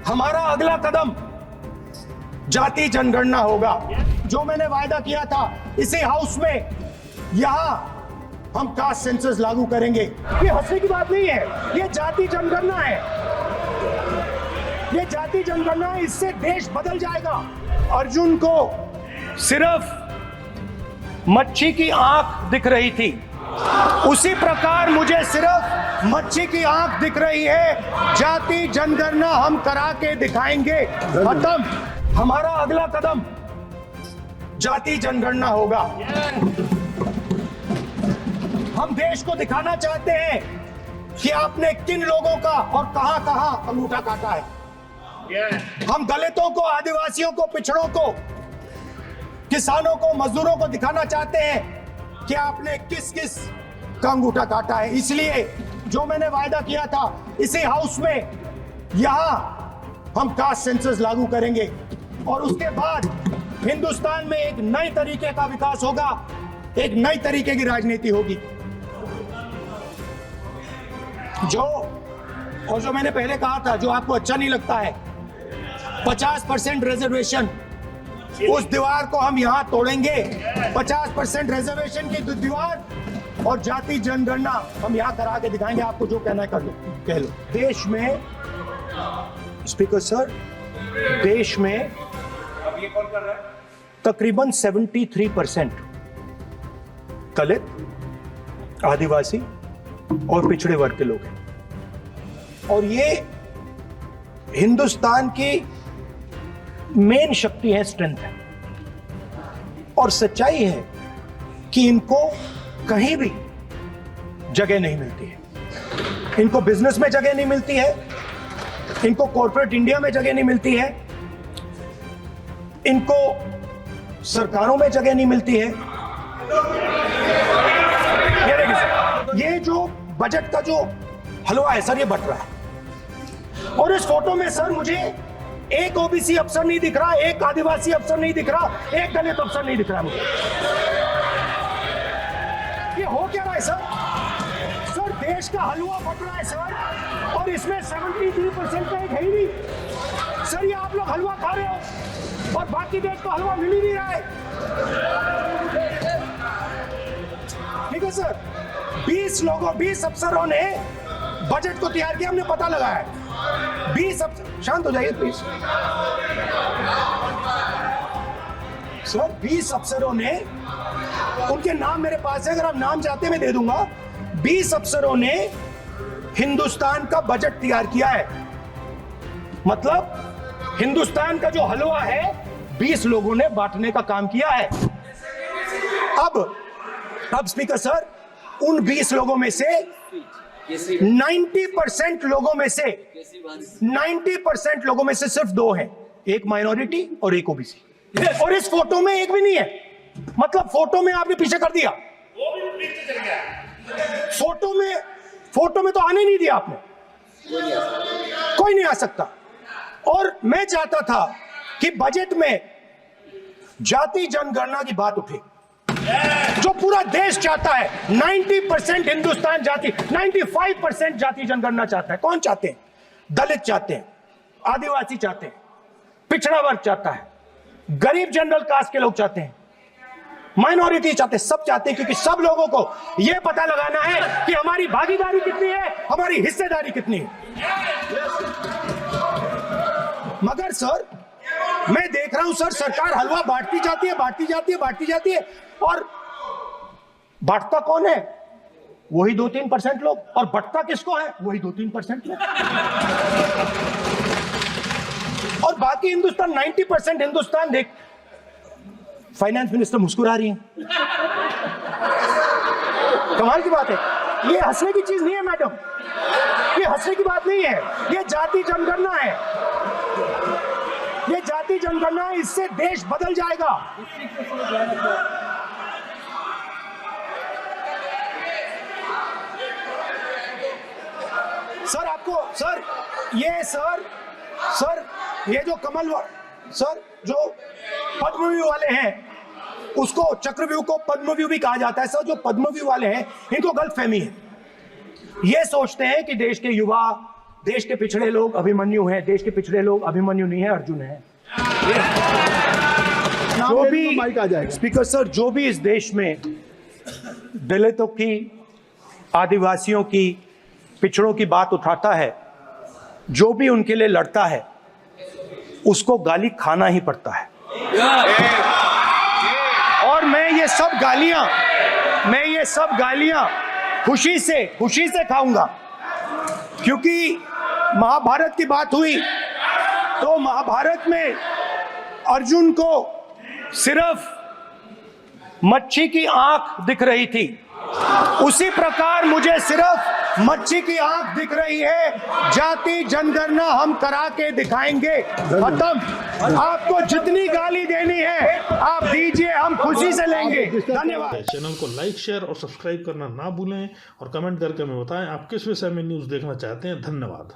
हमारा अगला कदम जाति जनगणना होगा। जो मैंने वायदा किया था इसी हाउस में, यहां हम कास्ट सेंसस लागू करेंगे। ये हंसने की बात नहीं है, ये जाति जनगणना है, ये जाति जनगणना है। इससे देश बदल जाएगा। अर्जुन को सिर्फ मच्छी की आंख दिख रही थी, उसी प्रकार मुझे सिर्फ मच्छी की आंख दिख रही है। जाति जनगणना हम करा के दिखाएंगे। खत्म। हमारा अगला कदम जाति जनगणना होगा। हम देश को दिखाना चाहते हैं कि आपने किन लोगों का और कहां कहां अंगूठा काटा है। हम दलितों को, आदिवासियों को, पिछड़ों को, किसानों को, मजदूरों को दिखाना चाहते हैं कि आपने किस किस का अंगूठा काटा है। इसलिए जो मैंने वायदा किया था इसी हाउस में, यहां हम कास्ट सेंसस लागू करेंगे और उसके बाद हिंदुस्तान में एक नए तरीके का विकास होगा, एक नई तरीके की राजनीति होगी। जो मैंने पहले कहा था, जो आपको अच्छा नहीं लगता है, 50% रिजर्वेशन, उस दीवार को हम यहां तोड़ेंगे। 50% रिजर्वेशन की दीवार और जाति जनगणना हम यहां करा के दिखाएंगे। आपको जो कहना है कर लो, कह लो। देश में, स्पीकर सर, देश में अब ये कौन कर रहा है? तकरीबन 73% दलित, आदिवासी और पिछड़े वर्ग के लोग हैं। और ये हिंदुस्तान की मेन शक्ति है, स्ट्रेंथ है। और सच्चाई है कि इनको कहीं भी जगह नहीं मिलती है। इनको बिजनेस में जगह नहीं मिलती है, इनको कॉर्पोरेट इंडिया में जगह नहीं मिलती है, इनको सरकारों में जगह नहीं मिलती है। ये जो बजट का जो हलवा है सर, ये बट रहा है। और इस फोटो में सर मुझे एक ओबीसी अफसर नहीं दिख रहा, एक आदिवासी अफसर नहीं दिख रहा, एक दलित अफसर नहीं दिख रहा मुझे। ये हो क्या रहा है सर? सर देश का हलवा बट रहा है सर, और इसमें 73% का एक है ही नहीं। सर ये आप लोग हलवा खा रहे हो और बाकी देश को हलवा मिल ही नहीं रहा है। ठीक है सर, 20 अफसरों ने बजट को तैयार किया, हमने पता लगाया है। 20 अफसर, शांत हो जाइए प्लीज सर। 20 अफसरों ने, उनके नाम मेरे पास है, अगर आप नाम चाहते हैं मैं दे दूंगा। 20 अफसरों ने हिंदुस्तान का बजट तैयार किया है। मतलब हिंदुस्तान का जो हलवा है 20 लोगों ने बांटने का काम किया है। अब स्पीकर सर, उन 20 लोगों में से 90% लोगों में से 90% लोगों में से सिर्फ 2 हैं, एक माइनॉरिटी और एक ओबीसी। और इस फोटो में एक भी नहीं है। मतलब फोटो में आपने पीछे कर दिया, वो भी पीछे चल गया। फोटो में तो आने नहीं दिया आपने, कोई नहीं आ सकता। और मैं चाहता था कि बजट में जाति जनगणना की बात उठे, जो पूरा देश चाहता है। 90% हिंदुस्तान जाति, 95% जाति जनगणना चाहता है। कौन चाहते हैं? दलित चाहते हैं, आदिवासी चाहते हैं, पिछड़ा वर्ग चाहता है, गरीब जनरल कास्ट के लोग चाहते हैं, माइनॉरिटी चाहते हैं, सब चाहते हैं। क्योंकि सब लोगों को यह पता लगाना है कि हमारी भागीदारी कितनी है, हमारी हिस्सेदारी कितनी है। मगर सर मैं देख रहा हूं सर, सरकार हलवा बांटती जाती है, और बांटता कौन है? वही 2-3% लोग, और बंटता किसको है? वही 2-3% लोग। और बाकी हिंदुस्तान, 90% हिंदुस्तान देख। फाइनेंस मिनिस्टर मुस्कुरा रही हैं। कमाल की बात है। ये हंसने की चीज नहीं है मैडम, ये हंसने की बात नहीं है, ये जाति जनगणना है। ये जाति जनगणना है, इससे देश बदल जाएगा। सर आपको सर ये जो कमल सर जो पद्मव्यूह वाले हैं, उसको चक्रव्यूह को पद्मव्यूह भी कहा जाता है। सर जो पद्मव्यूह वाले हैं, इनको गलतफहमी है। ये सोचते हैं कि देश के युवा देश के पिछड़े लोग अभिमन्यु हैं, देश के पिछड़े लोग अभिमन्यु नहीं है, अर्जुन है। जो भी माइक आ जाएगा। स्पीकर सर, जो भी इस देश में दलितों की, आदिवासियों की, पिछड़ों की बात उठाता है, जो भी उनके लिए लड़ता है, उसको गाली खाना ही पड़ता है। और मैं ये सब गालियां खुशी से खाऊंगा, क्योंकि महाभारत की बात हुई तो महाभारत में अर्जुन को सिर्फ मच्छी की आंख दिख रही थी, उसी प्रकार मुझे सिर्फ मच्छी की आंख दिख रही है। जाति जनगणना हम करा के दिखाएंगे। खत्म। आपको जितनी गाली देनी है आप दीजिए, हम खुशी से लेंगे। धन्यवाद। चैनल को लाइक, शेयर और सब्सक्राइब करना ना भूलें और कमेंट करके हमें बताएं आप किस विषय में न्यूज़ देखना चाहते हैं। धन्यवाद।